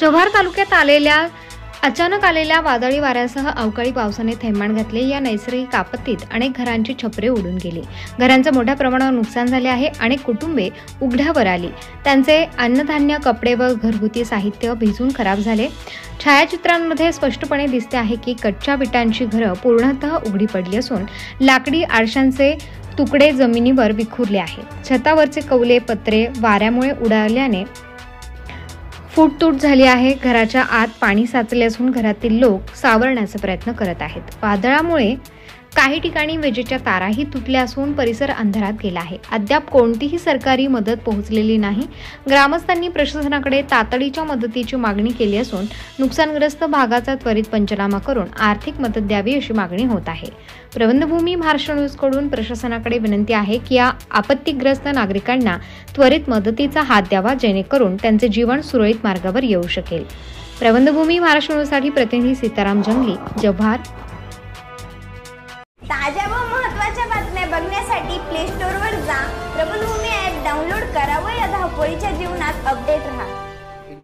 जव्हार तालुक्यात अचानक आलेल्या वादळी वाऱ्यासह अवकाळी पावसाने थैमान घातले। या नैसर्गिक आपत्तीत अनेक घरांची छपरे उडून गेली। घरांचं मोठ्या प्रमाणावर नुकसान झाले आहे। अनेक कुटुंबे उघड्यावर आली। त्यांचे अन्नधान्य, कपडे व घरगुती साहित्य भिजून खराब झाले। छायाचित्रांमध्ये स्पष्टपणे दिसते आहे की कच्च्या विटांची घरं पूर्णतः उघडी पडली असून लाकडी आरशांचे तुकडे जमिनीवर विखुरले आहेत। छतावरचे कौले, पत्रे वाऱ्यामुळे उडाल्याने फूटतूट झाली आहे। घराच्या आत पाणी साचले असून घरातील लोक सावरण्याचा प्रयत्न करत आहेत। वादळामुळे काही ठिकाणी विजेच्या ताराही तुटल्या असून परिसर अंधारात गेला आहे। अद्याप कोणतीही सरकारी मदत पोहोचलेली नाही। ग्रामस्थांनी प्रशासनाकडे तातडीच्या मदतीची मागणी केली असून नुकसानग्रस्त भागाचा त्वरित पंचनामा करून आर्थिक मदत द्यावी अशी मागणी होत आहे। प्रबंधभूमी महाराष्ट्र न्यूज कडून प्रशासनाकडे विनंती आहे की या आपत्तीग्रस्त नागरिकांना त्वरित मदतीचा हात द्यावा, जेणेकरून त्यांचे जीवन सुरळीत मार्गावर येऊ शकेल। प्रबंधभूमी महाराष्ट्र न्यूज साठी प्रतिनिधी सीताराम जंगली, जव्हार। ताज्या व महत्त्वाच्या बातम्या बघण्यासाठी प्ले स्टोअरवर जा, प्रबंधभूमी ॲप डाउनलोड करा व या धावपळीच्या जीवनात अपडेट रहा।